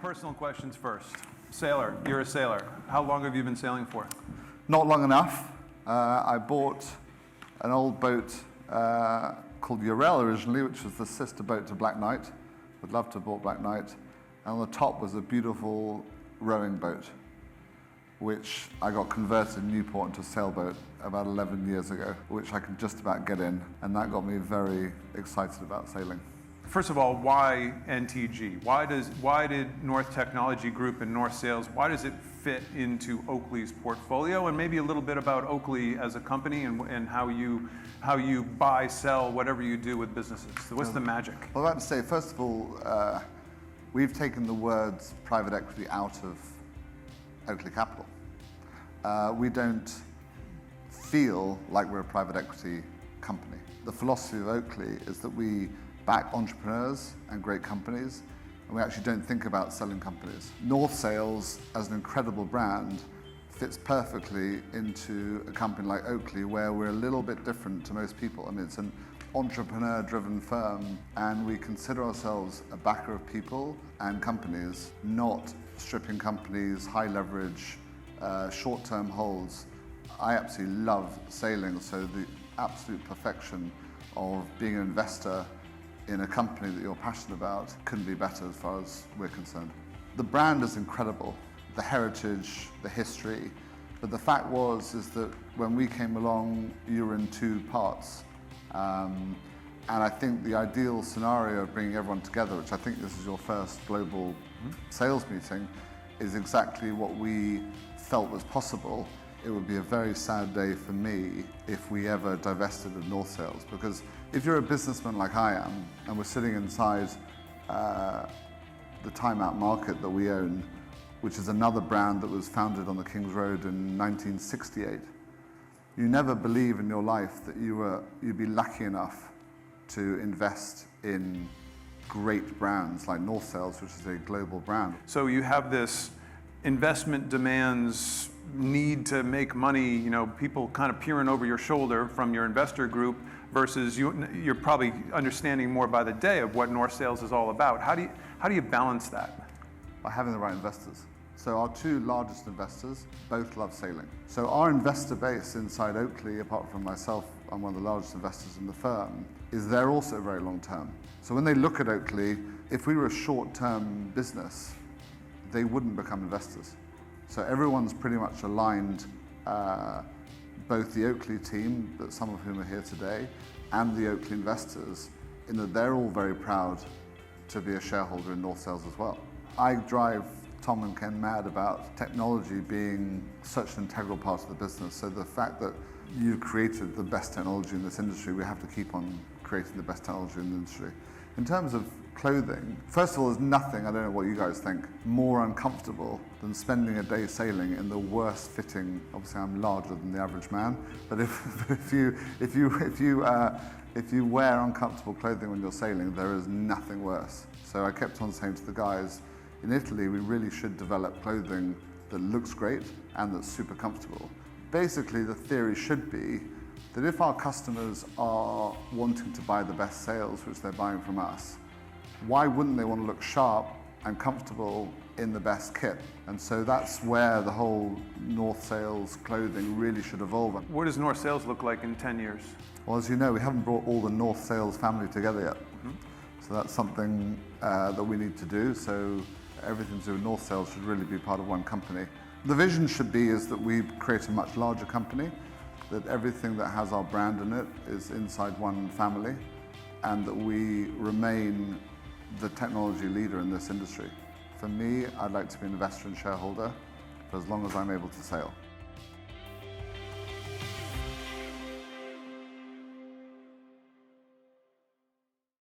personal questions first. Sailor, you're a sailor. How long have you been sailing for? Not long enough. I bought an old boat called Urel originally, which was the sister boat to Black Knight. Would love to have bought Black Knight. And on the top was a beautiful rowing boat, which I got converted in Newport into a sailboat about 11 years ago, which I can just about get in. And that got me very excited about sailing. First of all, why NTG? Why did North Technology Group and North Sales, why does it fit into Oakley's portfolio? And maybe a little bit about Oakley as a company and how you buy, sell, whatever you do with businesses. So what's the magic? Well, I'd like to say, first of all, we've taken the words private equity out of Oakley Capital. We don't feel like we're a private equity company. The philosophy of Oakley is that we back entrepreneurs and great companies, and we actually don't think about selling companies. North Sales, as an incredible brand, fits perfectly into a company like Oakley, where we're a little bit different to most people. I mean, it's an entrepreneur-driven firm, and we consider ourselves a backer of people and companies, not stripping companies, high leverage, short-term holds. I absolutely love sailing, so the absolute perfection of being an investor in a company that you're passionate about couldn't be better as far as we're concerned. The brand is incredible, the heritage, the history, but the fact is that when we came along, you were in two parts. And I think the ideal scenario of bringing everyone together, which I think this is your first global sales meeting, is exactly what we felt was possible. It would be a very sad day for me if we ever divested of North Sales, because if you're a businessman like I am, and we're sitting inside the Time Out Market that we own, which is another brand that was founded on the King's Road in 1968, you never believe in your life that you'd be lucky enough to invest in great brands like North Sales, which is a global brand. So you have this investment demands, need to make money, people kind of peering over your shoulder from your investor group, versus you're probably understanding more by the day of what North Sales is all about. How do you balance that? By having the right investors. So our two largest investors both love sailing. So our investor base inside Oakley, apart from myself, I'm one of the largest investors in the firm, is they're also very long term. So when they look at Oakley, if we were a short-term business, they wouldn't become investors. So everyone's pretty much aligned, both the Oakley team, that some of whom are here today, and the Oakley investors, in that they're all very proud to be a shareholder in North Sales as well. I drive Tom and Ken mad about technology being such an integral part of the business. So the fact that you've created the best technology in this industry, we have to keep on creating the best technology in the industry. In terms of clothing, first of all, there's nothing, I don't know what you guys think, more uncomfortable than spending a day sailing in the worst fitting. Obviously I'm larger than the average man, but if you wear uncomfortable clothing when you're sailing, there is nothing worse. So I kept on saying to the guys, in Italy we really should develop clothing that looks great and that's super comfortable. Basically the theory should be that if our customers are wanting to buy the best sails, which they're buying from us, why wouldn't they want to look sharp and comfortable in the best kit? And so that's where the whole North Sales clothing really should evolve. What does North Sales look like in 10 years? Well, as you know, we haven't brought all the North Sales family together yet. So that's something that we need to do. So everything to do with North Sales should really be part of one company. The vision should be is that we create a much larger company, that everything that has our brand in it is inside one family, and that we remain the technology leader in this industry. For me, I'd like to be an investor and shareholder for as long as I'm able to sail.